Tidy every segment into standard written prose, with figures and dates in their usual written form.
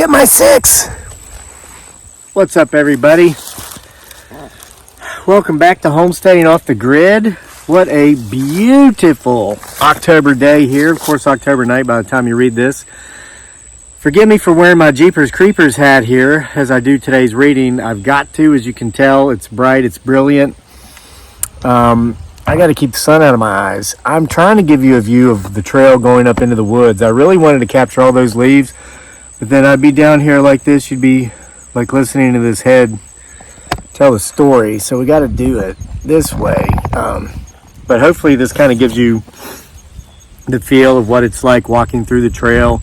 Get my 6. What's up, everybody? Welcome back to Homesteading Off the Grid. What a beautiful October day here. Of course, October night by the time you read this. Forgive me for wearing my Jeepers Creepers hat here as I do today's reading. I've got to, as you can tell. It's bright, it's brilliant. I got to keep the sun out of my eyes. I'm trying to give you a view of the trail going up into the woods. I really wanted to capture all those leaves, but then I'd be down here like this. You'd be like listening to this head tell the story. So we got to do it this way. But hopefully this kind of gives you the feel of what it's like walking through the trail.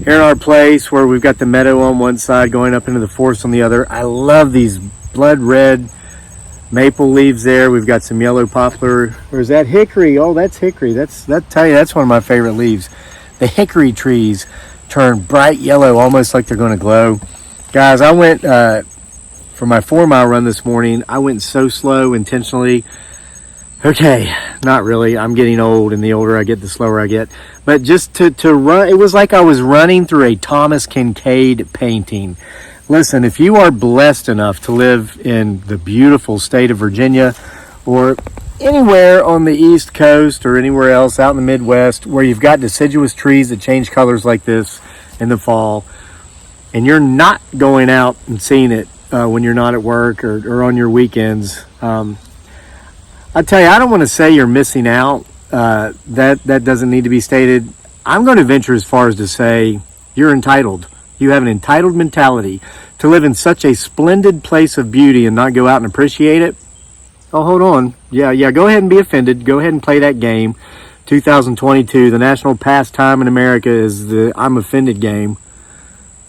Here in our place where we've got the meadow on one side going up into the forest on the other. I love these blood red maple leaves there. We've got some yellow poplar. Or is that hickory? Oh, that's hickory. That's one of my favorite leaves. The hickory trees turn bright yellow, almost like they're going to glow. Guys, I went for my 4-mile run this morning. I went so slow intentionally. Okay, not really. I'm getting old, and the older I get, the slower I get. But just to run, it was like I was running through a Thomas Kincaid painting. Listen, if you are blessed enough to live in the beautiful state of Virginia or anywhere on the East Coast or anywhere else out in the Midwest where you've got deciduous trees that change colors like this in the fall, and you're not going out and seeing it when you're not at work or on your weekends, I tell you, I don't want to say you're missing out. That doesn't need to be stated. I'm going to venture as far as to say you're entitled. You have an entitled mentality to live in such a splendid place of beauty and not go out and appreciate it. Oh, hold on. Yeah, go ahead and be offended. Go ahead and play that game. 2022, the national pastime in America is the I'm offended game.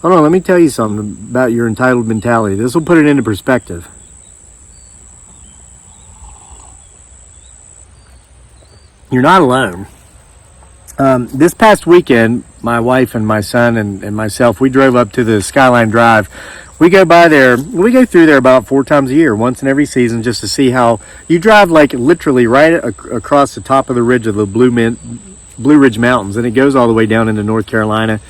Hold on, let me tell you something about your entitled mentality. This will put it into perspective. You're not alone. This past weekend, my wife and my son and myself, we drove up to the Skyline Drive. We go through there about 4 times a year, once in every season, just to see how you drive, like literally right across the top of the ridge of the Blue Ridge Mountains, and it goes all the way down into North Carolina,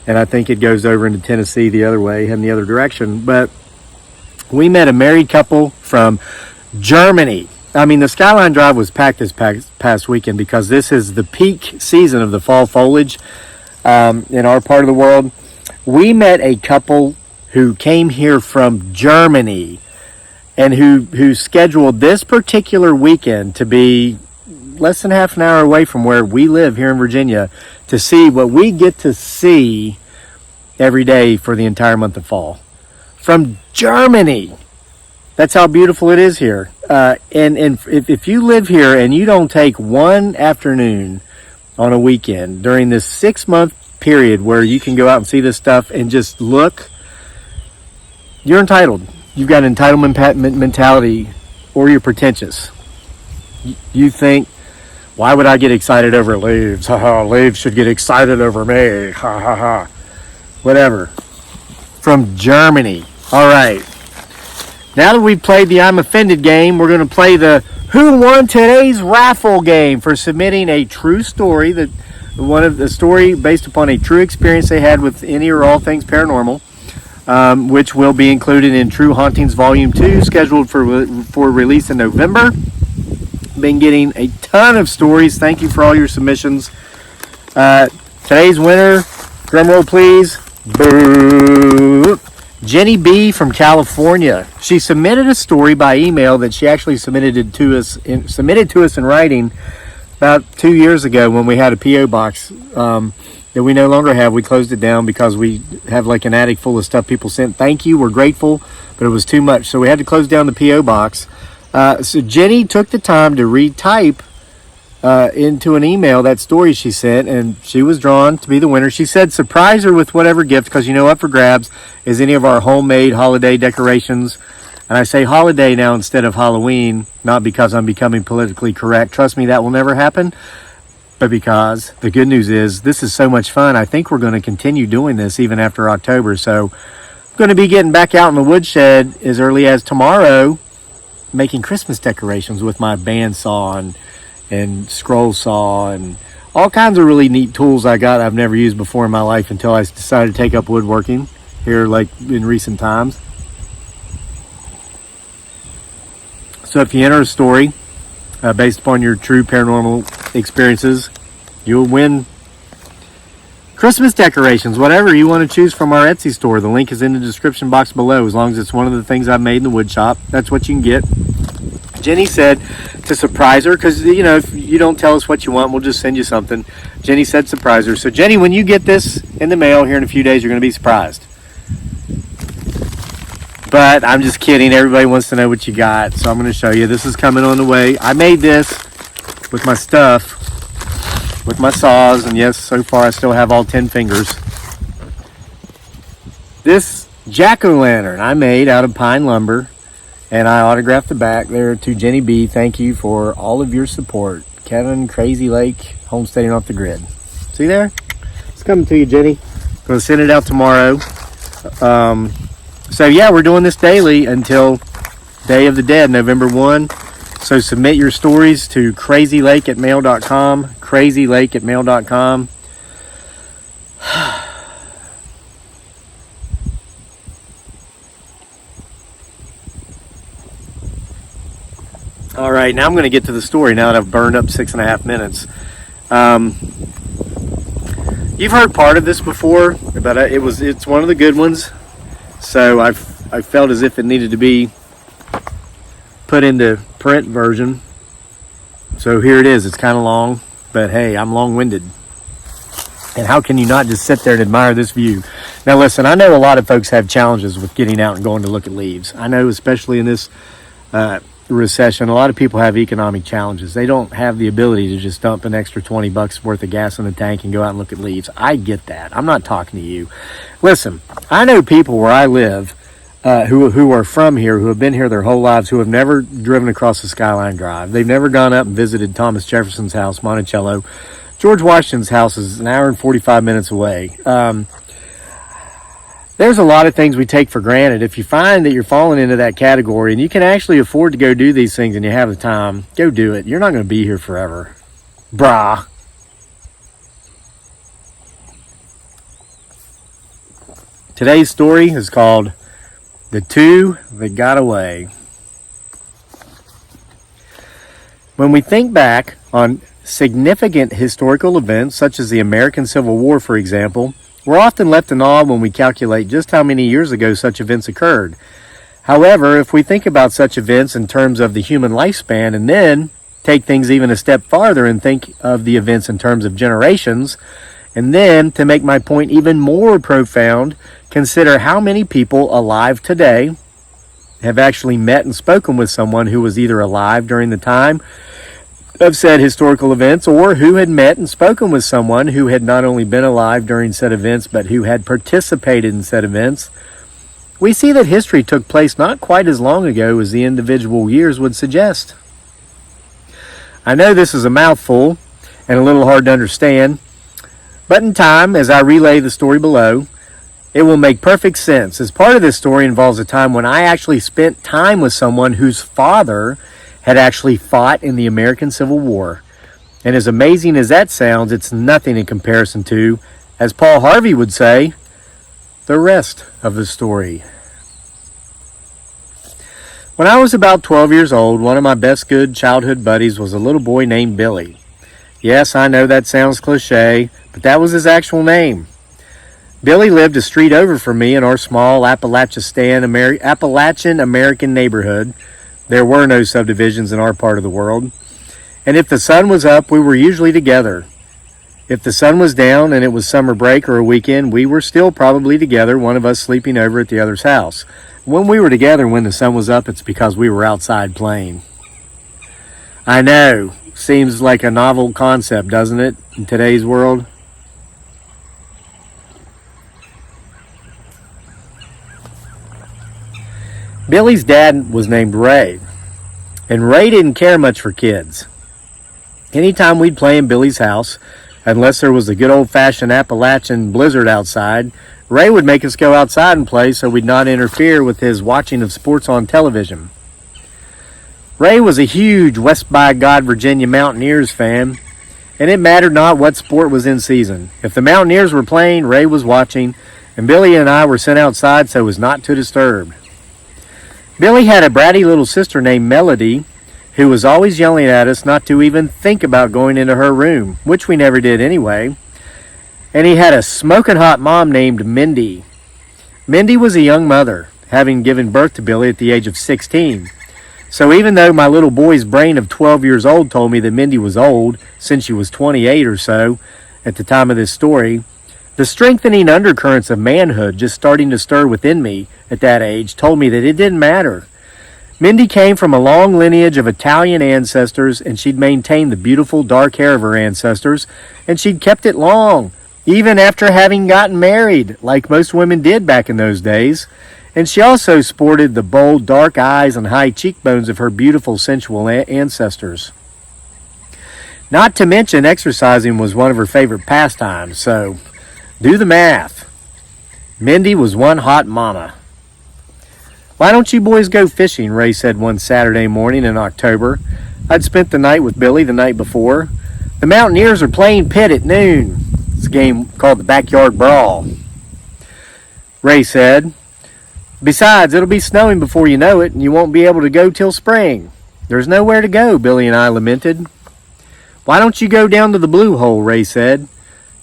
and I think it goes over into Tennessee the other way, heading the other direction. But we met a married couple from Germany. I mean, the Skyline Drive was packed this past weekend because this is the peak season of the fall foliage in our part of the world. We met a couple who came here from Germany and who scheduled this particular weekend to be less than half an hour away from where we live here in Virginia to see what we get to see every day for the entire month of fall. From Germany. That's how beautiful it is here. And if you live here and you don't take one afternoon on a weekend during this 6-month period where you can go out and see this stuff and just look, you're entitled. You've got an entitlement mentality, or you're pretentious. You think, why would I get excited over leaves? Ha ha, leaves should get excited over me. Ha ha ha. Whatever. From Germany. All right. Now that we've played the I'm Offended game, we're going to play the Who Won Today's Raffle game for submitting a true story, the story based upon a true experience they had with any or all things paranormal, which will be included in True Hauntings Volume 2, scheduled for release in November. Been getting a ton of stories. Thank you for all your submissions. Today's winner, drumroll please, boo, Jenny B. from California. She submitted a story by email that she actually submitted to us in writing about 2 years ago when we had a P.O. box that we no longer have. We closed it down because we have like an attic full of stuff people sent. Thank you, we're grateful, but it was too much, so we had to close down the P.O. box. So Jenny took the time to retype into an email that story she sent, and she was drawn to be the winner. She said surprise her with whatever gift, because you know up for grabs is any of our homemade holiday decorations. And I say holiday now instead of Halloween, not because I'm becoming politically correct. Trust me, that will never happen. But because the good news is this is so much fun, I think we're going to continue doing this even after October. So I'm going to be getting back out in the woodshed as early as tomorrow, making Christmas decorations with my bandsaw and scroll saw and all kinds of really neat tools I got I've never used before in my life until I decided to take up woodworking here like in recent times. So if you enter a story based upon your true paranormal experiences, you'll win Christmas decorations, whatever you want to choose from our Etsy store. The link is in the description box below. As long as it's one of the things I've made in the wood shop, that's what you can get. Jenny said to surprise her, because, you know, if you don't tell us what you want, we'll just send you something. Jenny said surprise her. So, Jenny, when you get this in the mail here in a few days, you're going to be surprised. But I'm just kidding. Everybody wants to know what you got, so I'm going to show you. This is coming on the way. I made this with my stuff, with my saws, and yes, so far I still have all 10 fingers. This jack-o'-lantern I made out of pine lumber, and I autographed the back there to Jenny B. Thank you for all of your support. Kevin, Crazy Lake, Homesteading Off the Grid. See there? It's coming to you, Jenny. I'm going to send it out tomorrow. So yeah, we're doing this daily until Day of the Dead, November 1. So submit your stories to crazylake@mail.com, crazylake@mail.com. All right, now I'm going to get to the story now that I've burned up 6.5 minutes. You've heard part of this before, but it's one of the good ones. So I felt as if it needed to be put into print version. So here it is. It's kind of long, but hey, I'm long-winded. And how can you not just sit there and admire this view? Now listen, I know a lot of folks have challenges with getting out and going to look at leaves. I know, especially in this recession, a lot of people have economic challenges. They don't have the ability to just dump an extra $20 worth of gas in the tank and go out and look at leaves. I get that. I'm not talking to you. Listen, I know people where I live who are from here, who have been here their whole lives, who have never driven across the Skyline Drive. They've never gone up and visited Thomas Jefferson's house, Monticello. George Washington's house is an hour and 45 minutes away. There's a lot of things we take for granted. If you find that you're falling into that category and you can actually afford to go do these things and you have the time, go do it. You're not going to be here forever. Brah. Today's story is called The Two That Got Away. When we think back on significant historical events such as the American Civil War, for example, we're often left in awe when we calculate just how many years ago such events occurred. However, if we think about such events in terms of the human lifespan and then take things even a step farther and think of the events in terms of generations, and then, to make my point even more profound, consider how many people alive today have actually met and spoken with someone who was either alive during the time of said historical events, or who had met and spoken with someone who had not only been alive during said events, but who had participated in said events. We see that history took place not quite as long ago as the individual years would suggest. I know this is a mouthful and a little hard to understand, but in time, as I relay the story below, it will make perfect sense, as part of this story involves a time when I actually spent time with someone whose father had actually fought in the American Civil War. And as amazing as that sounds, it's nothing in comparison to, as Paul Harvey would say, the rest of the story. When I was about 12 years old, one of my best good childhood buddies was a little boy named Billy. Yes, I know that sounds cliche, but that was his actual name. Billy lived a street over from me in our small Appalachian American neighborhood. There were no subdivisions in our part of the world. And if the sun was up, we were usually together. If the sun was down and it was summer break or a weekend, we were still probably together, one of us sleeping over at the other's house. When we were together when the sun was up, it's because we were outside playing. I know, seems like a novel concept, doesn't it, in today's world? Billy's dad was named Ray, and Ray didn't care much for kids. Anytime we'd play in Billy's house, unless there was a good old-fashioned Appalachian blizzard outside, Ray would make us go outside and play so we'd not interfere with his watching of sports on television. Ray was a huge West by God, Virginia Mountaineers fan, and it mattered not what sport was in season. If the Mountaineers were playing, Ray was watching, and Billy and I were sent outside so as not to disturb. Billy had a bratty little sister named Melody, who was always yelling at us not to even think about going into her room, which we never did anyway. And he had a smoking hot mom named Mindy. Mindy was a young mother, having given birth to Billy at the age of 16. So even though my little boy's brain of 12 years old told me that Mindy was old, since she was 28 or so at the time of this story, the strengthening undercurrents of manhood just starting to stir within me at that age told me that it didn't matter. Mindy came from a long lineage of Italian ancestors, and she'd maintained the beautiful dark hair of her ancestors, and she'd kept it long, even after having gotten married, like most women did back in those days. And she also sported the bold dark eyes and high cheekbones of her beautiful sensual ancestors. Not to mention exercising was one of her favorite pastimes, so do the math. Mindy was one hot mama. "Why don't you boys go fishing?" Ray said one Saturday morning in October. I'd spent the night with Billy the night before. "The Mountaineers are playing Pitt at noon. It's a game called the Backyard Brawl." Ray said, "Besides, it'll be snowing before you know it, and you won't be able to go till spring." "There's nowhere to go," Billy and I lamented. "Why don't you go down to the Blue Hole?" Ray said,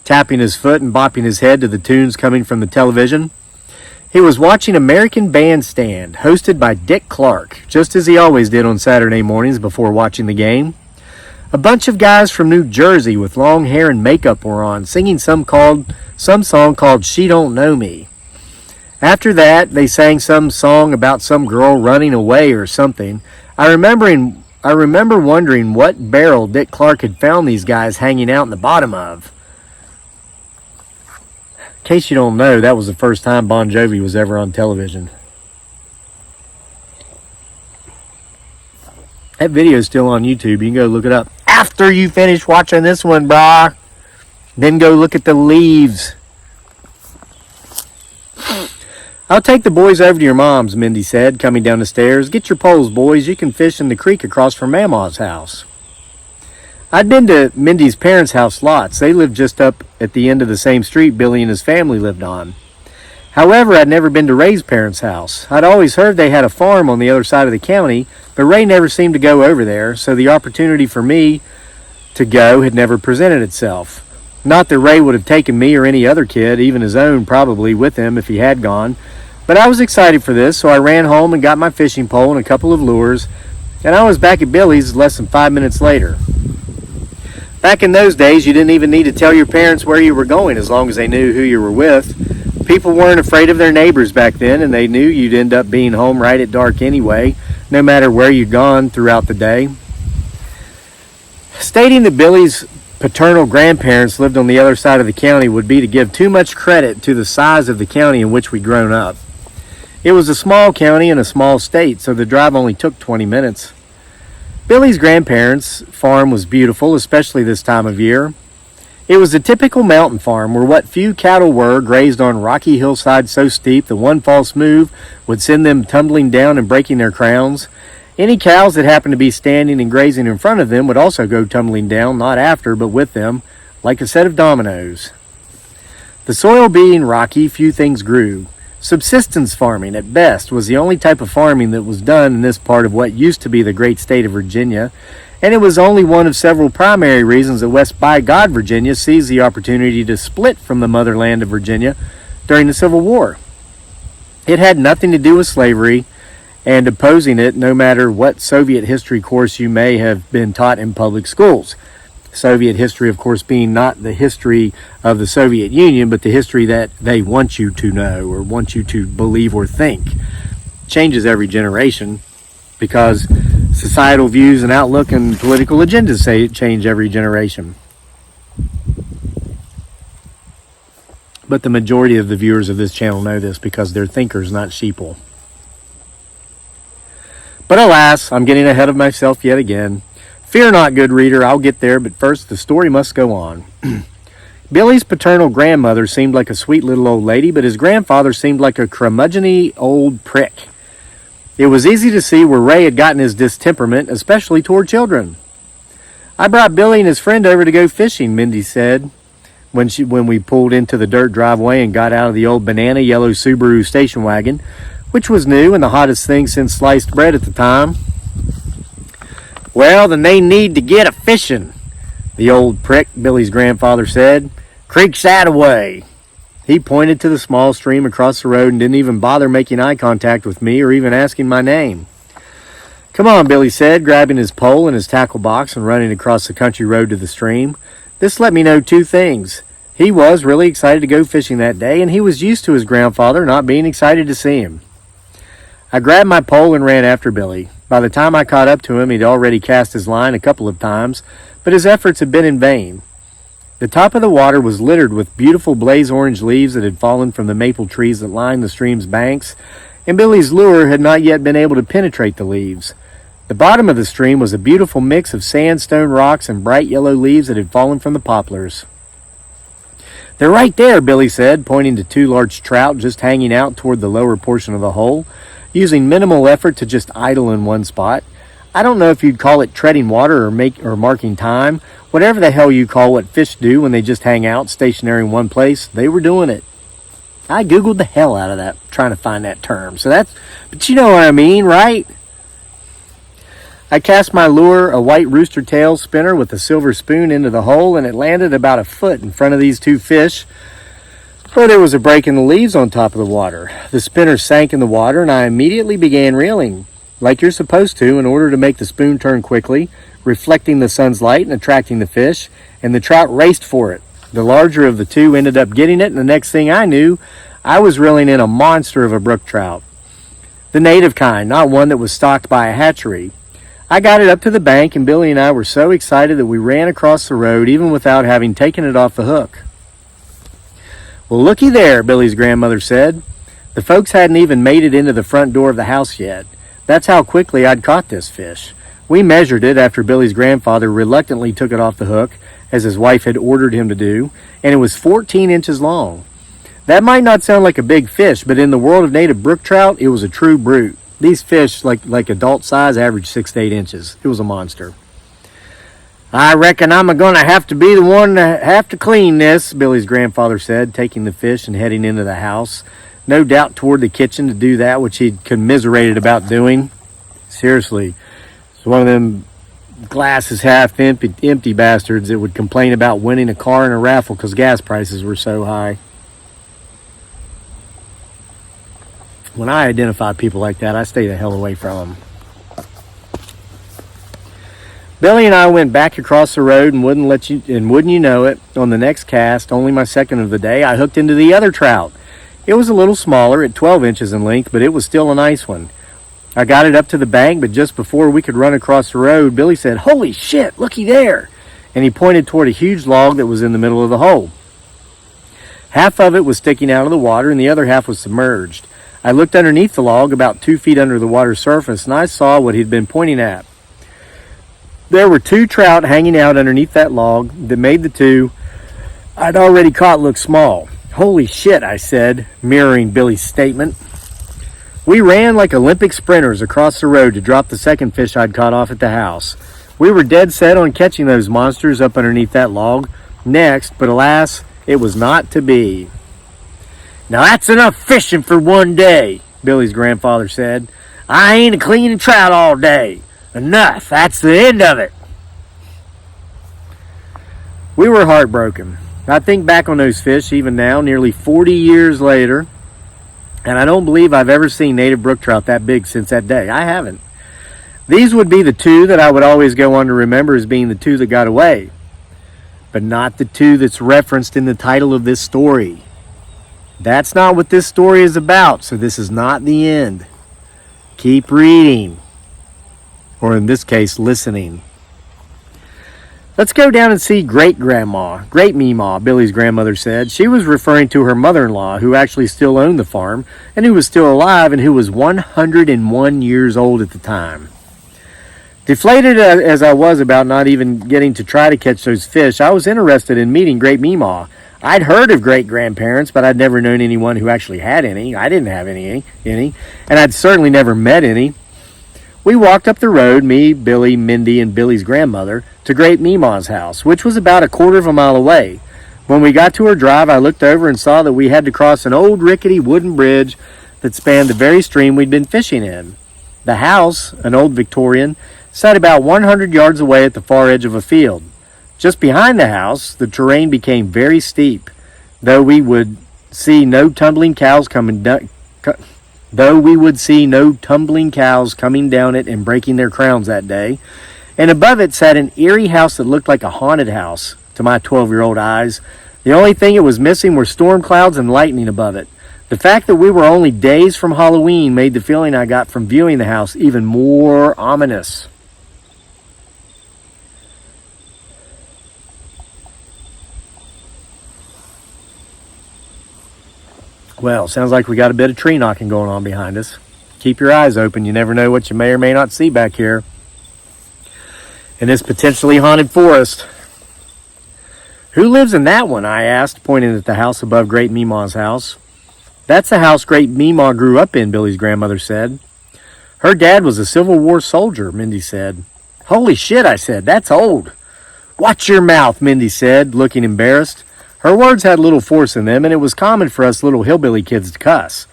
tapping his foot and bopping his head to the tunes coming from the television. He was watching American Bandstand, hosted by Dick Clark, just as he always did on Saturday mornings before watching the game. A bunch of guys from New Jersey with long hair and makeup were on, singing some song called "She Don't Know Me." After that, they sang some song about some girl running away or something. I remember wondering what barrel Dick Clark had found these guys hanging out in the bottom of. In case you don't know, that was the first time Bon Jovi was ever on television. That video is still on YouTube. You can go look it up after you finish watching this one, brah. Then go look at the leaves. "I'll take the boys over to your mom's," Mindy said, coming down the stairs. "Get your poles, boys. You can fish in the creek across from Mama's house." I'd been to Mindy's parents' house lots. They lived just up at the end of the same street Billy and his family lived on. However, I'd never been to Ray's parents' house. I'd always heard they had a farm on the other side of the county, but Ray never seemed to go over there, so the opportunity for me to go had never presented itself. Not that Ray would have taken me or any other kid, even his own probably, with him if he had gone, but I was excited for this, so I ran home and got my fishing pole and a couple of lures, and I was back at Billy's less than 5 minutes later. Back in those days, you didn't even need to tell your parents where you were going as long as they knew who you were with. People weren't afraid of their neighbors back then, and they knew you'd end up being home right at dark anyway, no matter where you'd gone throughout the day. Stating that Billy's paternal grandparents lived on the other side of the county would be to give too much credit to the size of the county in which we'd grown up. It was a small county and a small state, so the drive only took 20 minutes. Billy's grandparents' farm was beautiful, especially this time of year. It was a typical mountain farm where what few cattle were grazed on rocky hillsides so steep that one false move would send them tumbling down and breaking their crowns. Any cows that happened to be standing and grazing in front of them would also go tumbling down, not after, but with them, like a set of dominoes. The soil being rocky, few things grew. Subsistence farming, at best, was the only type of farming that was done in this part of what used to be the great state of Virginia, and it was only one of several primary reasons that West By God, Virginia seized the opportunity to split from the motherland of Virginia during the Civil War. It had nothing to do with slavery and opposing it, no matter what Soviet history course you may have been taught in public schools. Soviet history, of course, being not the history of the Soviet Union, but the history that they want you to know or want you to believe or think. Changes every generation because societal views and outlook and political agendas say change every generation. But the majority of the viewers of this channel know this because they're thinkers, not sheeple. But alas, I'm getting ahead of myself yet again. Fear not, good reader, I'll get there, but first the story must go on. Billy's paternal grandmother seemed like a sweet little old lady, but his grandfather seemed like a curmudgeon-y old prick. It was easy to see where Ray had gotten his distemperament, especially toward children. I brought Billy and his friend over to go fishing, Mindy said when we pulled into the dirt driveway and got out of the old banana yellow Subaru station wagon, which was new and the hottest thing since sliced bread at the time. Well, then they need to get a fishing, the old prick, Billy's grandfather said. Creek's that away. He pointed to the small stream across the road and didn't even bother making eye contact with me or even asking my name. Come on, Billy said, grabbing his pole and his tackle box and running across the country road to the stream. This let me know two things. He was really excited to go fishing that day, and he was used to his grandfather not being excited to see him. I grabbed my pole and ran after Billy. By the time I caught up to him, he'd already cast his line a couple of times, but his efforts had been in vain. The top of the water was littered with beautiful blaze orange leaves that had fallen from the maple trees that lined the stream's banks, and Billy's lure had not yet been able to penetrate the leaves. The bottom of the stream was a beautiful mix of sandstone rocks and bright yellow leaves that had fallen from the poplars. They're right there, Billy said, pointing to two large trout just hanging out toward the lower portion of the hole, using minimal effort to just idle in one spot. I don't know if you'd call it treading water or marking time. Whatever the hell you call what fish do when they just hang out stationary in one place, they were doing it. I Googled the hell out of that, trying to find that term. But you know what I mean, right? I cast my lure, a white rooster tail spinner with a silver spoon, into the hole, and it landed about a foot in front of these two fish. But there was a break in the leaves on top of the water. The spinner sank in the water, and I immediately began reeling, like you're supposed to, in order to make the spoon turn quickly, reflecting the sun's light and attracting the fish, and the trout raced for it. The larger of the two ended up getting it, and the next thing I knew, I was reeling in a monster of a brook trout. The native kind, not one that was stocked by a hatchery. I got it up to the bank, and Billy and I were so excited that we ran across the road even without having taken it off the hook. Well, looky there, Billy's grandmother said. The folks hadn't even made it into the front door of the house yet. That's how quickly I'd caught this fish. We measured it after Billy's grandfather reluctantly took it off the hook, as his wife had ordered him to do, and it was 14 inches long. That might not sound like a big fish, but in the world of native brook trout, it was a true brute. These fish, like adult size, average 6 to 8 inches. It was a monster. I reckon I'm going to have to be the one to have to clean this, Billy's grandfather said, taking the fish and heading into the house. No doubt toward the kitchen to do that, which he'd commiserated about doing. Seriously, it's one of them glass is half empty bastards that would complain about winning a car in a raffle because gas prices were so high. When I identify people like that, I stay the hell away from them. Billy and I went back across the road, and wouldn't you know it, on the next cast, only my second of the day, I hooked into the other trout. It was a little smaller, at 12 inches in length, but it was still a nice one. I got it up to the bank, but just before we could run across the road, Billy said, "Holy shit, looky there!" And he pointed toward a huge log that was in the middle of the hole. Half of it was sticking out of the water, and the other half was submerged. I looked underneath the log, about 2 feet under the water's surface, and I saw what he'd been pointing at. There were two trout hanging out underneath that log that made the two I'd already caught look small. "Holy shit," I said, mirroring Billy's statement. We ran like Olympic sprinters across the road to drop the second fish I'd caught off at the house. We were dead set on catching those monsters up underneath that log next, but alas, it was not to be. "Now that's enough fishing for one day," Billy's grandfather said. "I ain't a-cleaning trout all day. Enough. That's the end of it." We were heartbroken. I think back on those fish even now, nearly 40 years later, and I don't believe I've ever seen native brook trout that big since that day. I haven't. These would be the two that I would always go on to remember as being the two that got away, but not the two that's referenced in the title of this story. That's not what this story is about, so this is not the end. Keep reading, or in this case, listening. "Let's go down and see Great-Meemaw," Billy's grandmother said. She was referring to her mother-in-law, who actually still owned the farm, and who was still alive, and who was 101 years old at the time. Deflated as I was about not even getting to try to catch those fish, I was interested in meeting Great-Meemaw. I'd heard of great-grandparents, but I'd never known anyone who actually had any. I didn't have any, and I'd certainly never met any. We walked up the road, me, Billy, Mindy, and Billy's grandmother, to Great Meemaw's house, which was about a quarter of a mile away. When we got to her drive, I looked over and saw that we had to cross an old rickety wooden bridge that spanned the very stream we'd been fishing in. The house, an old Victorian, sat about 100 yards away at the far edge of a field. Just behind the house, the terrain became very steep, though we would see no tumbling cows coming down it and breaking their crowns that day. And above it sat an eerie house that looked like a haunted house to my 12-year-old eyes. The only thing it was missing were storm clouds and lightning above it. The fact that we were only days from Halloween made the feeling I got from viewing the house even more ominous. Well, sounds like we got a bit of tree knocking going on behind us. Keep your eyes open. You never know what you may or may not see back here in this potentially haunted forest. Who lives in that one? I asked, pointing at the house above Great Meemaw's house. That's the house Great Meemaw grew up in, Billy's grandmother said. Her dad was a Civil War soldier, Mindy said. Holy shit, I said. That's old. Watch your mouth, Mindy said, looking embarrassed. Her words had little force in them, and it was common for us little hillbilly kids to cuss.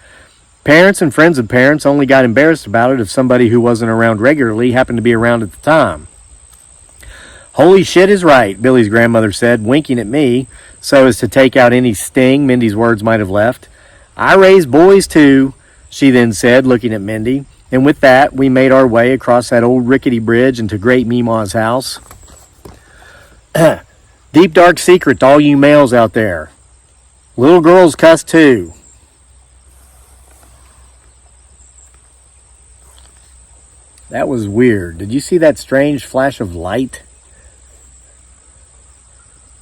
Parents and friends of parents only got embarrassed about it if somebody who wasn't around regularly happened to be around at the time. Holy shit is right, Billy's grandmother said, winking at me so as to take out any sting Mindy's words might have left. I raise boys too, she then said, looking at Mindy. And with that, we made our way across that old rickety bridge into Great Meemaw's house. Deep dark secret to all you males out there. Little girls cuss too. That was weird. Did you see that strange flash of light?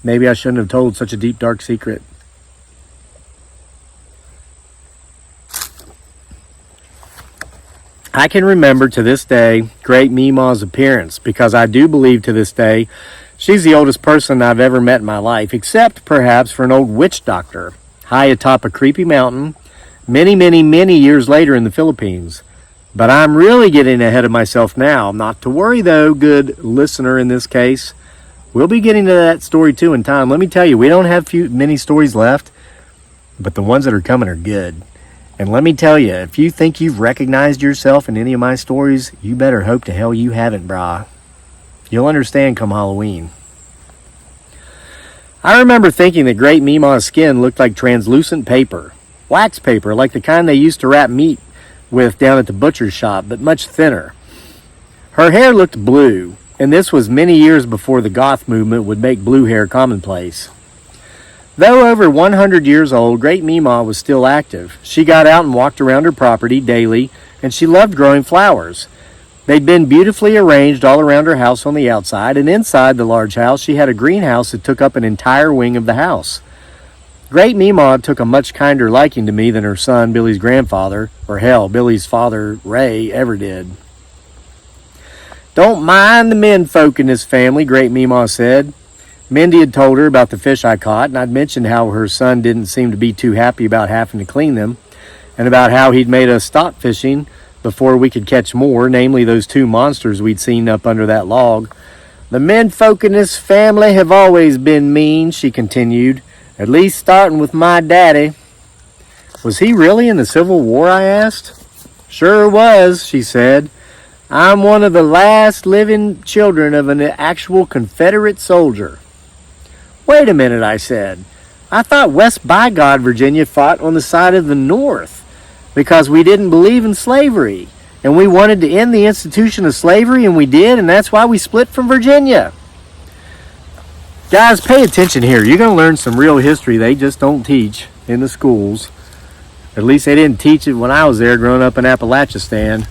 Maybe I shouldn't have told such a deep dark secret. I can remember to this day Great Meemaw's appearance because I do believe to this day she's the oldest person I've ever met in my life, except perhaps for an old witch doctor high atop a creepy mountain many, many, many years later in the Philippines. But I'm really getting ahead of myself now. Not to worry though, good listener in this case. We'll be getting to that story too in time. Let me tell you, we don't have many stories left, but the ones that are coming are good. And let me tell you, if you think you've recognized yourself in any of my stories, you better hope to hell you haven't, brah. You'll understand come Halloween. I remember thinking that Great Meemaw's skin looked like translucent paper. Wax paper, like the kind they used to wrap meat with down at the butcher's shop, but much thinner. Her hair looked blue, and this was many years before the goth movement would make blue hair commonplace. Though over 100 years old, Great Meemaw was still active. She got out and walked around her property daily, and she loved growing flowers. They'd been beautifully arranged all around her house on the outside, and inside the large house she had a greenhouse that took up an entire wing of the house. Great Meemaw took a much kinder liking to me than her son, Billy's grandfather, or hell, Billy's father, Ray, ever did. Don't mind the men folk in this family, Great Meemaw said. Mindy had told her about the fish I caught, and I'd mentioned how her son didn't seem to be too happy about having to clean them, and about how he'd made us stop fishing before we could catch more, namely those two monsters we'd seen up under that log. The men folk in this family have always been mean, she continued, at least starting with my daddy. Was he really in the Civil War, I asked. Sure was, she said. I'm one of the last living children of an actual Confederate soldier. Wait a minute, I said. I thought West Bygod, Virginia fought on the side of the North because we didn't believe in slavery. And we wanted to end the institution of slavery, and we did, and that's why we split from Virginia. Guys, pay attention here. You're going to learn some real history they just don't teach in the schools. At least they didn't teach it when I was there growing up in Appalachian.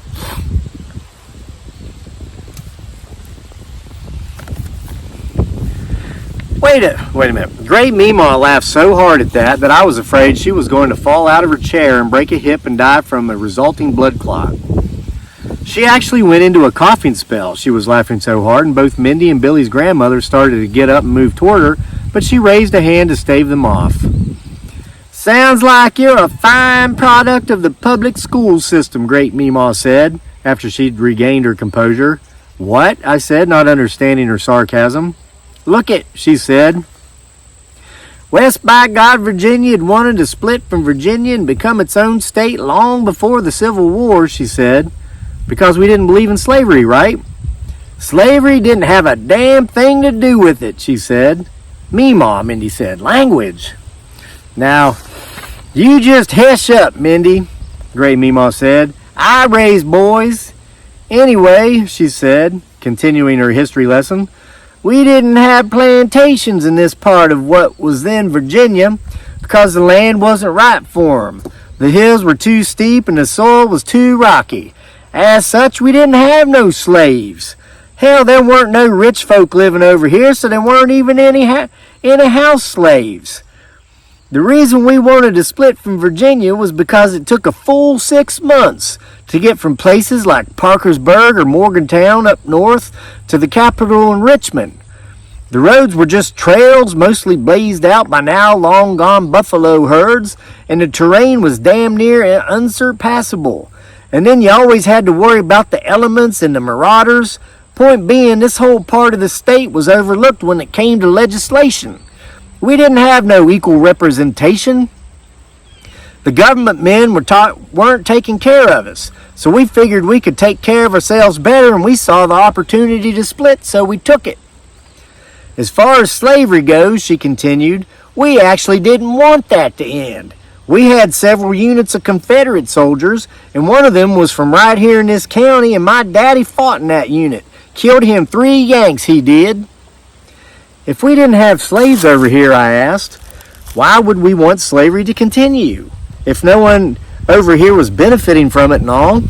Wait a minute. Great Meemaw laughed so hard at that I was afraid she was going to fall out of her chair and break a hip and die from a resulting blood clot. She actually went into a coughing spell. She was laughing so hard, and both Mindy and Billy's grandmother started to get up and move toward her, but she raised a hand to stave them off. Sounds like you're a fine product of the public school system, Great Meemaw said, after she'd regained her composure. What? I said, not understanding her sarcasm. Look it, she said. West by God, Virginia had wanted to split from Virginia and become its own state long before the Civil War, she said, because we didn't believe in slavery, right? Slavery didn't have a damn thing to do with it, she said. Meemaw, Mindy said. Language. Now, you just hush up, Mindy, Great Meemaw said. I raise boys. Anyway, she said, continuing her history lesson, we didn't have plantations in this part of what was then Virginia because the land wasn't right for 'em. The hills were too steep and the soil was too rocky. As such, we didn't have no slaves. Hell, there weren't no rich folk living over here, so there weren't even any house slaves. The reason we wanted to split from Virginia was because it took a full 6 months to get from places like Parkersburg or Morgantown up north to the capital in Richmond. The roads were just trails mostly blazed out by now long-gone buffalo herds, and the terrain was damn near unsurpassable. And then you always had to worry about the elements and the marauders. Point being, this whole part of the state was overlooked when it came to legislation. We didn't have no equal representation. The government men weren't taking care of us, so we figured we could take care of ourselves better, and we saw the opportunity to split, so we took it. As far as slavery goes, she continued, we actually didn't want that to end. We had several units of Confederate soldiers, and one of them was from right here in this county, and my daddy fought in that unit. Killed him 3 Yanks, he did. If we didn't have slaves over here, I asked, why would we want slavery to continue? If no one over here was benefiting from it and all?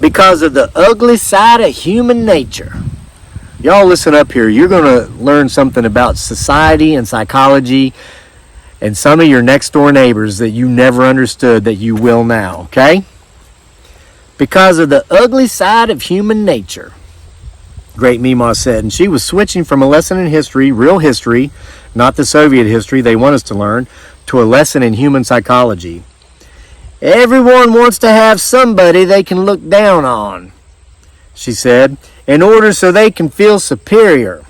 Because of the ugly side of human nature. Y'all listen up here. You're going to learn something about society and psychology and some of your next door neighbors that you never understood that you will now, okay? Because of the ugly side of human nature, Great Meemaw said, and she was switching from a lesson in history, real history, not the Soviet history they want us to learn, to a lesson in human psychology. Everyone wants to have somebody they can look down on, she said, in order so they can feel superior.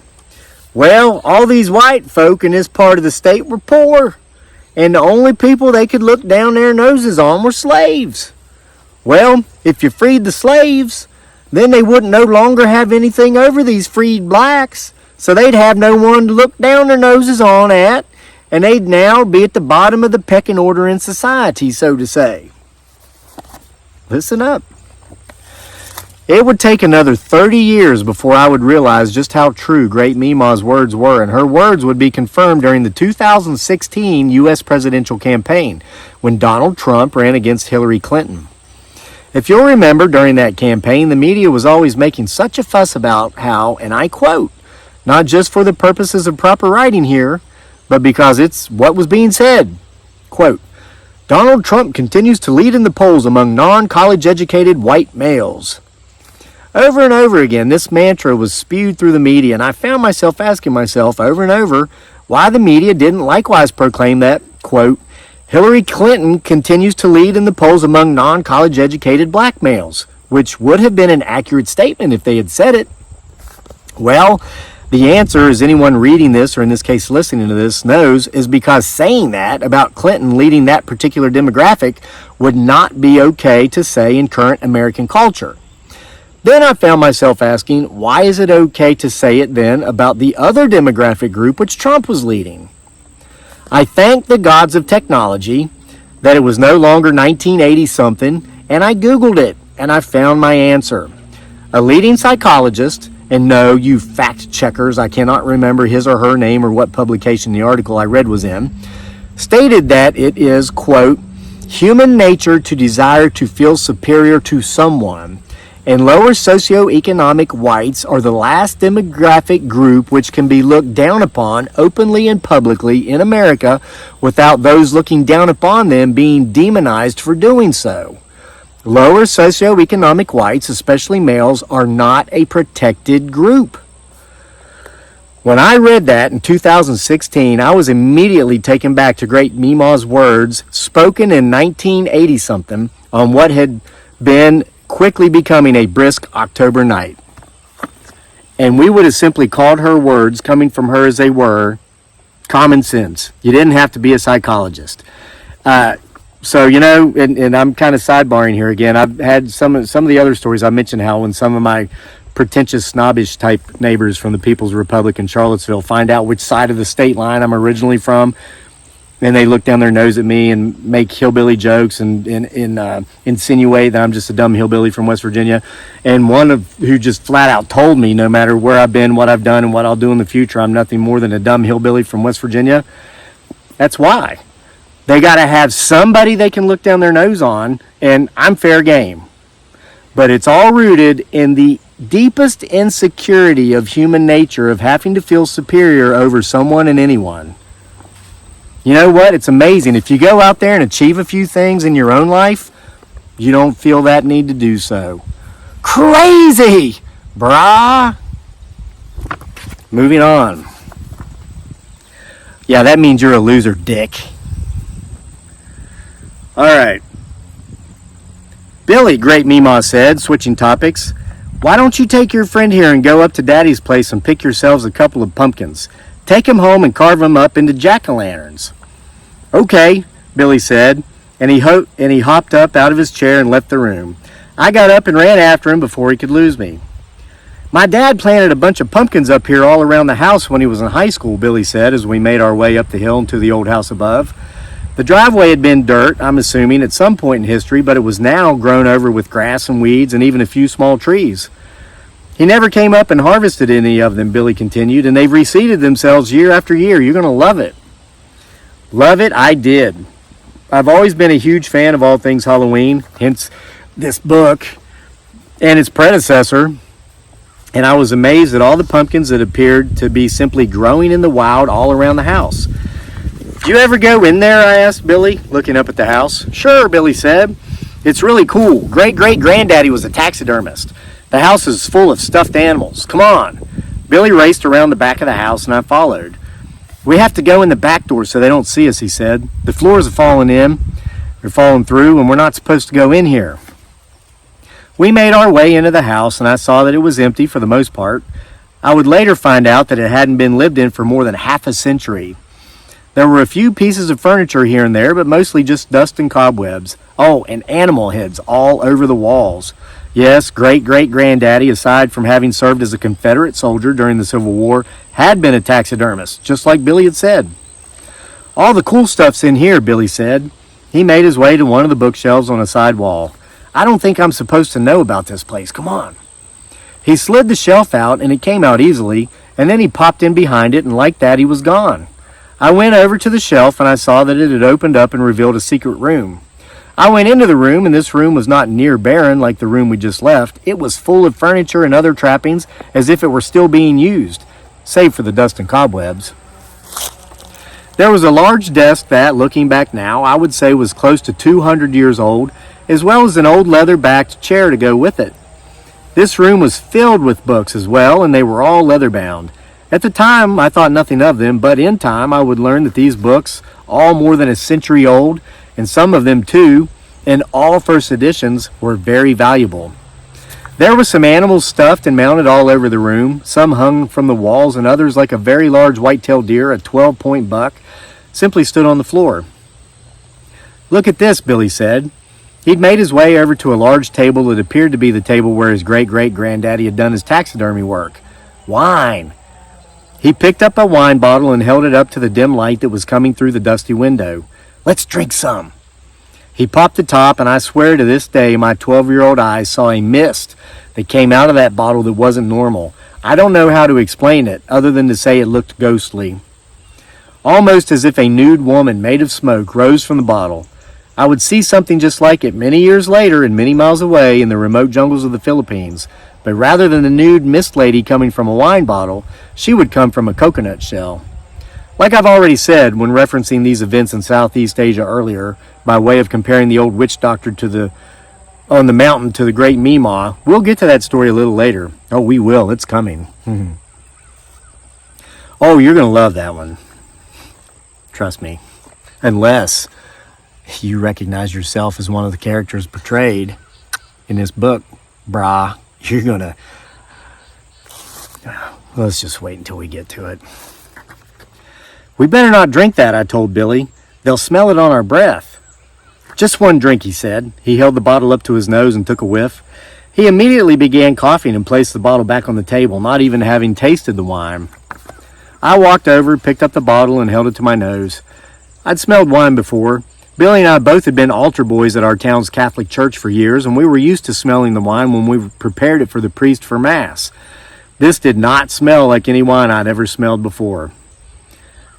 Well, all these white folk in this part of the state were poor, and the only people they could look down their noses on were slaves. Well, if you freed the slaves, then they wouldn't no longer have anything over these freed blacks, so they'd have no one to look down their noses on at, and they'd now be at the bottom of the pecking order in society, so to say. Listen up. It would take another 30 years before I would realize just how true Great Meemaw's words were, and her words would be confirmed during the 2016 U.S. presidential campaign, when Donald Trump ran against Hillary Clinton. If you'll remember, during that campaign, the media was always making such a fuss about how, and I quote, not just for the purposes of proper writing here, but because it's what was being said. Quote, Donald Trump continues to lead in the polls among non-college educated white males. Over and over again, this mantra was spewed through the media, and I found myself asking myself over and over why the media didn't likewise proclaim that, quote, Hillary Clinton continues to lead in the polls among non-college educated black males, which would have been an accurate statement if they had said it. Well, the answer, as anyone reading this, or in this case listening to this, knows, is because saying that about Clinton leading that particular demographic would not be okay to say in current American culture. Then I found myself asking, why is it okay to say it then about the other demographic group which Trump was leading? I thank the gods of technology that it was no longer 1980-something, and I Googled it, and I found my answer. A leading psychologist, and no, you fact checkers, I cannot remember his or her name or what publication the article I read was in, stated that it is, quote, human nature to desire to feel superior to someone, and lower socioeconomic whites are the last demographic group which can be looked down upon openly and publicly in America without those looking down upon them being demonized for doing so. Lower socioeconomic whites, especially males, are not a protected group. When I read that in 2016, I was immediately taken back to Great Meemaw's words spoken in 1980-something on what had been quickly becoming a brisk October night. And we would have simply called her words, coming from her as they were, common sense. You didn't have to be a psychologist. So, you know, and I'm kind of sidebarring here again. I've had some of the other stories. I mentioned how when some of my pretentious, snobbish type neighbors from the People's Republic in Charlottesville find out which side of the state line I'm originally from, and they look down their nose at me and make hillbilly jokes and insinuate that I'm just a dumb hillbilly from West Virginia. And who just flat out told me no matter where I've been, what I've done, and what I'll do in the future, I'm nothing more than a dumb hillbilly from West Virginia. That's why. They got to have somebody they can look down their nose on, and I'm fair game. But it's all rooted in the deepest insecurity of human nature of having to feel superior over someone and anyone. You know what? It's amazing. If you go out there and achieve a few things in your own life, you don't feel that need to do so. Crazy, brah. Moving on. Yeah, that means you're a loser, dick. All right. Billy, Great Meemaw said, switching topics, why don't you take your friend here and go up to Daddy's place and pick yourselves a couple of pumpkins? Take them home and carve them up into jack-o'-lanterns. Okay, Billy said, and he hopped up out of his chair and left the room. I got up and ran after him before he could lose me. My dad planted a bunch of pumpkins up here all around the house when he was in high school, Billy said, as we made our way up the hill into the old house above. The driveway had been dirt, I'm assuming, at some point in history, but it was now grown over with grass and weeds and even a few small trees. He never came up and harvested any of them, Billy continued, and they've reseeded themselves year after year. You're going to love it. Love it? I did. I've always been a huge fan of all things Halloween, hence this book and its predecessor, and I was amazed at all the pumpkins that appeared to be simply growing in the wild all around the house. Do you ever go in there, I asked Billy, looking up at the house. Sure, Billy said. It's really cool. Great-great-granddaddy was a taxidermist. The house is full of stuffed animals. Come on. Billy raced around the back of the house, and I followed. We have to go in the back door so they don't see us, he said. The floors are falling in. They're falling through, and we're not supposed to go in here. We made our way into the house, and I saw that it was empty for the most part. I would later find out that it hadn't been lived in for more than half a century. There were a few pieces of furniture here and there, but mostly just dust and cobwebs. Oh, and animal heads all over the walls. Yes, great-great-granddaddy, aside from having served as a Confederate soldier during the Civil War, had been a taxidermist, just like Billy had said. All the cool stuff's in here, Billy said. He made his way to one of the bookshelves on a side wall. I don't think I'm supposed to know about this place. Come on. He slid the shelf out, and it came out easily, and then he popped in behind it, and like that, he was gone. I went over to the shelf, and I saw that it had opened up and revealed a secret room. I went into the room, and this room was not near barren like the room we just left. It was full of furniture and other trappings, as if it were still being used, save for the dust and cobwebs. There was a large desk that, looking back now, I would say was close to 200 years old, as well as an old leather-backed chair to go with it. This room was filled with books as well, and they were all leather-bound. At the time, I thought nothing of them, but in time I would learn that these books, all more than a century old, and some of them too, and all first editions, were very valuable. There were some animals stuffed and mounted all over the room, some hung from the walls, and others, like a very large white-tailed deer, a 12-point buck, simply stood on the floor. Look at this, Billy said. He'd made his way over to a large table that appeared to be the table where his great-great-granddaddy had done his taxidermy work. Wine! He picked up a wine bottle and held it up to the dim light that was coming through the dusty window. Let's drink some. He popped the top, and I swear to this day my 12-year-old eyes saw a mist that came out of that bottle that wasn't normal. I don't know how to explain it, other than to say it looked ghostly. Almost as if a nude woman made of smoke rose from the bottle. I would see something just like it many years later and many miles away in the remote jungles of the Philippines. But rather than the nude mist lady coming from a wine bottle, she would come from a coconut shell. Like I've already said when referencing these events in Southeast Asia earlier, by way of comparing the old witch doctor on the mountain to the Great Meemaw, we'll get to that story a little later. Oh, we will. It's coming. Oh, you're going to love that one. Trust me. Unless you recognize yourself as one of the characters portrayed. in this book, brah. You're gonna... Let's just wait until we get to it. We better not drink that, I told Billy. They'll smell it on our breath. Just one drink, he said. He held the bottle up to his nose and took a whiff. He immediately began coughing and placed the bottle back on the table, not even having tasted the wine. I walked over, picked up the bottle, and held it to my nose. I'd smelled wine before. Billy and I both had been altar boys at our town's Catholic church for years, and we were used to smelling the wine when we prepared it for the priest for Mass. This did not smell like any wine I'd ever smelled before.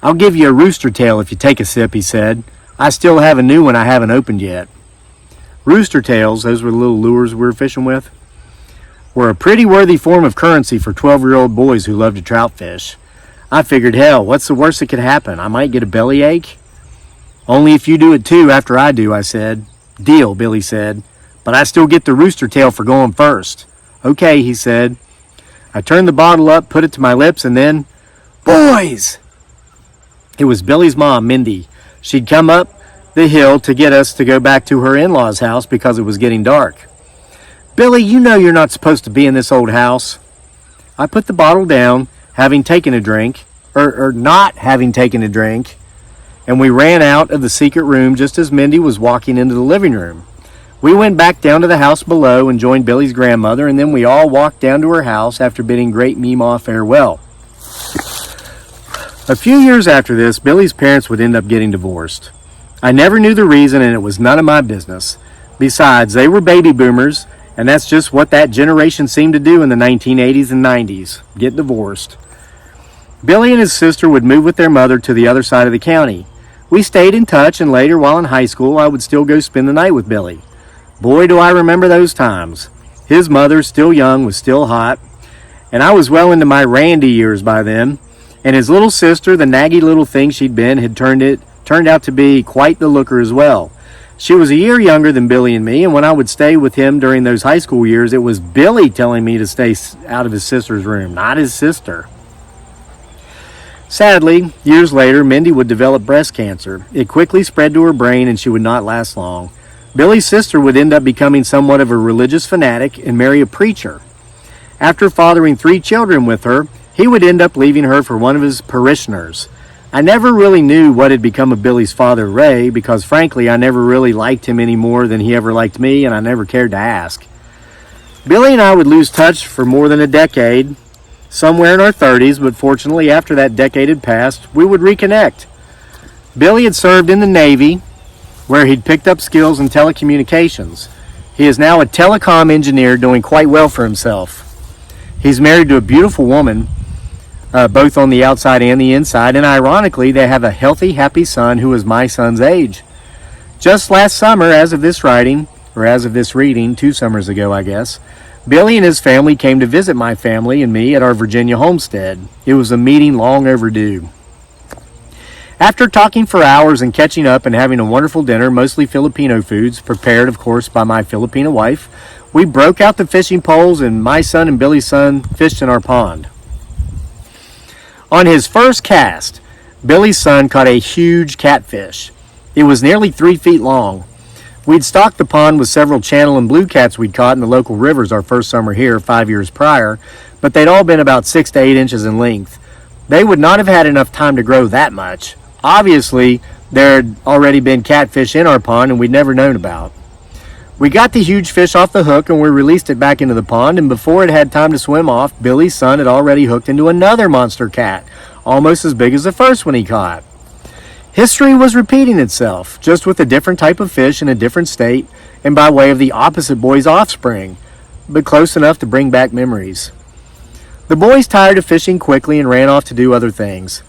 I'll give you a rooster tail if you take a sip, he said. I still have a new one I haven't opened yet. Rooster tails, those were the little lures we were fishing with, were a pretty worthy form of currency for 12-year-old boys who loved to trout fish. I figured, hell, what's the worst that could happen? I might get a bellyache. Only if you do it too after I do, I said. Deal, Billy said. But I still get the rooster tail for going first. Okay, he said. I turned the bottle up, put it to my lips, and then, boys! It was Billy's mom, Mindy. She'd come up the hill to get us to go back to her in-laws' house because it was getting dark. Billy, you know you're not supposed to be in this old house. I put the bottle down, having taken a drink, or not having taken a drink, and we ran out of the secret room just as Mindy was walking into the living room. We went back down to the house below and joined Billy's grandmother, and then we all walked down to her house after bidding Great Meemaw farewell. A few years after this, Billy's parents would end up getting divorced. I never knew the reason, and it was none of my business. Besides, they were baby boomers, and that's just what that generation seemed to do in the 1980s and 90s, get divorced. Billy and his sister would move with their mother to the other side of the county. We stayed in touch, and later, while in high school, I would still go spend the night with Billy. Boy, do I remember those times. His mother, still young, was still hot, and I was well into my Randy years by then. And his little sister, the naggy little thing she'd been, had turned out to be quite the looker as well. She was a year younger than Billy and me, and when I would stay with him during those high school years, it was Billy telling me to stay out of his sister's room, not his sister. Sadly, years later, Mindy would develop breast cancer. It quickly spread to her brain, and she would not last long. Billy's sister would end up becoming somewhat of a religious fanatic and marry a preacher. After fathering 3 children with her, he would end up leaving her for one of his parishioners. I never really knew what had become of Billy's father, Ray, because frankly, I never really liked him any more than he ever liked me, and I never cared to ask. Billy and I would lose touch for more than a decade, somewhere in our 30s, but fortunately, after that decade had passed, we would reconnect. Billy had served in the Navy, where he'd picked up skills in telecommunications. He is now a telecom engineer doing quite well for himself. He's married to a beautiful woman, both on the outside and the inside, and ironically, they have a healthy, happy son who is my son's age. Just last summer, as of this writing, or as of this reading, 2 summers ago, I guess, Billy and his family came to visit my family and me at our Virginia homestead. It was a meeting long overdue. After talking for hours and catching up and having a wonderful dinner, mostly Filipino foods, prepared, of course, by my Filipino wife, we broke out the fishing poles, and my son and Billy's son fished in our pond. On his first cast, Billy's son caught a huge catfish. It was nearly 3 feet long. We'd stocked the pond with several channel and blue cats we'd caught in the local rivers our first summer here 5 years prior, but they'd all been about 6 to 8 inches in length. They would not have had enough time to grow that much. Obviously, there had already been catfish in our pond and we'd never known about. We got the huge fish off the hook and we released it back into the pond, and before it had time to swim off, Billy's son had already hooked into another monster cat, almost as big as the first one he caught. History was repeating itself, just with a different type of fish in a different state and by way of the opposite boy's offspring, but close enough to bring back memories. The boys tired of fishing quickly and ran off to do other things.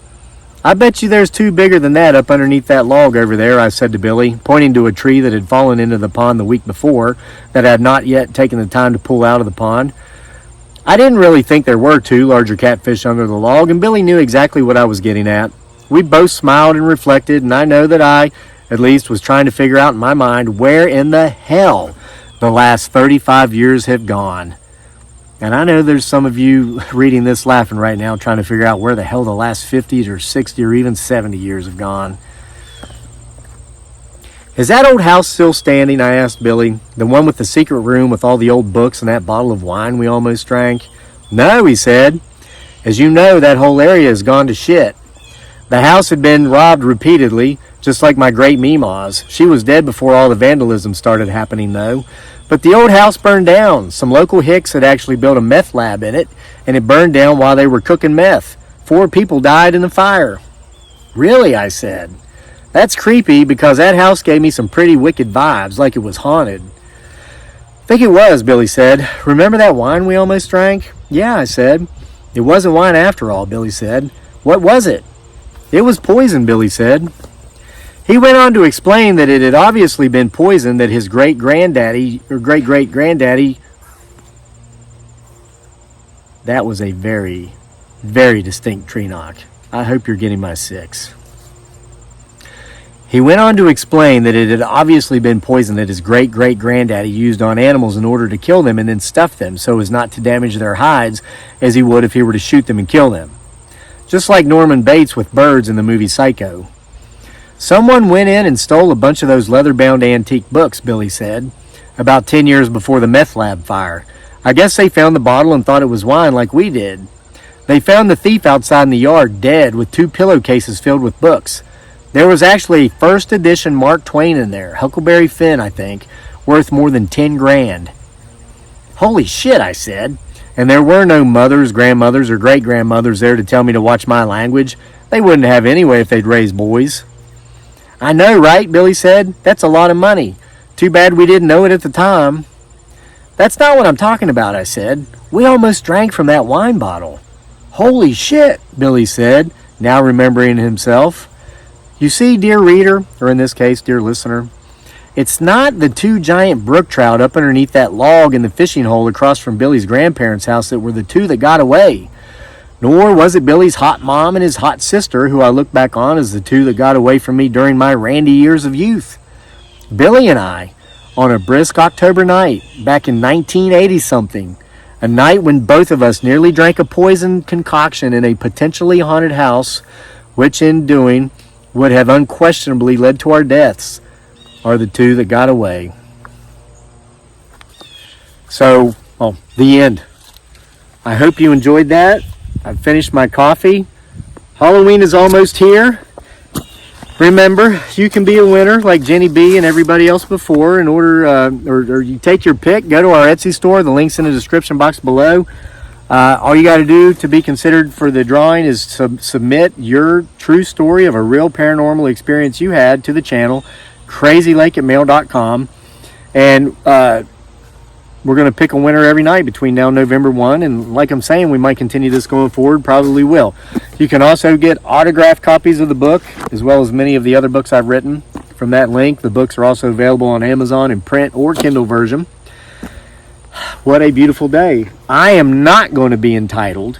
I bet you there's 2 bigger than that up underneath that log over there, I said to Billy, pointing to a tree that had fallen into the pond the week before that I had not yet taken the time to pull out of the pond. I didn't really think there were 2 larger catfish under the log, and Billy knew exactly what I was getting at. We both smiled and reflected, and I know that I, at least, was trying to figure out in my mind where in the hell the last 35 years have gone. And I know there's some of you reading this laughing right now, trying to figure out where the hell the last 50 or 60 or even 70 years have gone. Is that old house still standing? I asked Billy. The one with the secret room with all the old books and that bottle of wine we almost drank? No, he said. As you know, that whole area has gone to shit. The house had been robbed repeatedly, just like my great Meemaw's. She was dead before all the vandalism started happening, though. But the old house burned down. Some local hicks had actually built a meth lab in it, and it burned down while they were cooking meth. 4 people died in the fire. Really? I said. That's creepy because that house gave me some pretty wicked vibes, like it was haunted. I think it was, Billy said. Remember that wine we almost drank? Yeah, I said. It wasn't wine after all, Billy said. What was it? It was poison, Billy said. He went on to explain that it had obviously been poison that his great-granddaddy, that was a very, very distinct tree knock. I hope you're getting my 6. He went on to explain that it had obviously been poison that his great-great-granddaddy used on animals in order to kill them and then stuff them so as not to damage their hides as he would if he were to shoot them and kill them. Just like Norman Bates with birds in the movie Psycho. Someone went in and stole a bunch of those leather-bound antique books, Billy said, about 10 years before the meth lab fire. I guess they found the bottle and thought it was wine like we did. They found the thief outside in the yard, dead, with 2 pillowcases filled with books. There was actually a first edition Mark Twain in there, Huckleberry Finn, I think, worth more than 10 grand. Holy shit, I said. And there were no mothers, grandmothers, or great-grandmothers there to tell me to watch my language. They wouldn't have anyway if they'd raised boys. I know, right? Billy said. That's a lot of money. Too bad we didn't know it at the time. That's not what I'm talking about, I said. We almost drank from that wine bottle. Holy shit, Billy said, now remembering himself. You see, dear reader, or in this case, dear listener, it's not the 2 giant brook trout up underneath that log in the fishing hole across from Billy's grandparents' house that were the 2 that got away. Nor was it Billy's hot mom and his hot sister, who I look back on as the 2 that got away from me during my randy years of youth. Billy and I, on a brisk October night, back in 1980-something, a night when both of us nearly drank a poison concoction in a potentially haunted house, which in doing would have unquestionably led to our deaths, are the 2 that got away. So, the end. I hope you enjoyed that. I've finished my coffee. Halloween is almost here. Remember, you can be a winner like Jenny B and everybody else before. In order, or you take your pick, go to our Etsy store. The link's in the description box below. All you got to do to be considered for the drawing is submit your true story of a real paranormal experience you had to the channel, crazylake@mail.com. And we're going to pick a winner every night between now and November 1. And like I'm saying, we might continue this going forward. Probably will. You can also get autographed copies of the book, as well as many of the other books I've written from that link. The books are also available on Amazon in print or Kindle version. What a beautiful day. I am not going to be entitled.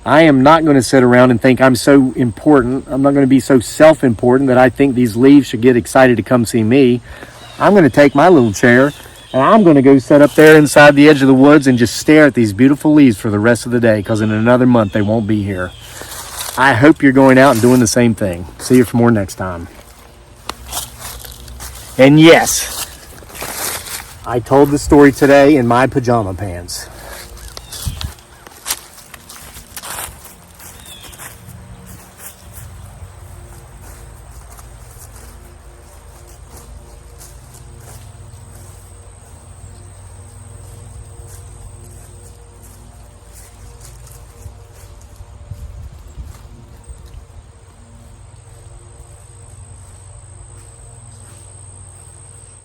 I am not going to sit around and think I'm so important. I'm not going to be so self-important that I think these leaves should get excited to come see me. I'm going to take my little chair and I'm going to go sit up there inside the edge of the woods and just stare at these beautiful leaves for the rest of the day, because in another month they won't be here. I hope you're going out and doing the same thing. See you for more next time. And yes, I told the story today in my pajama pants.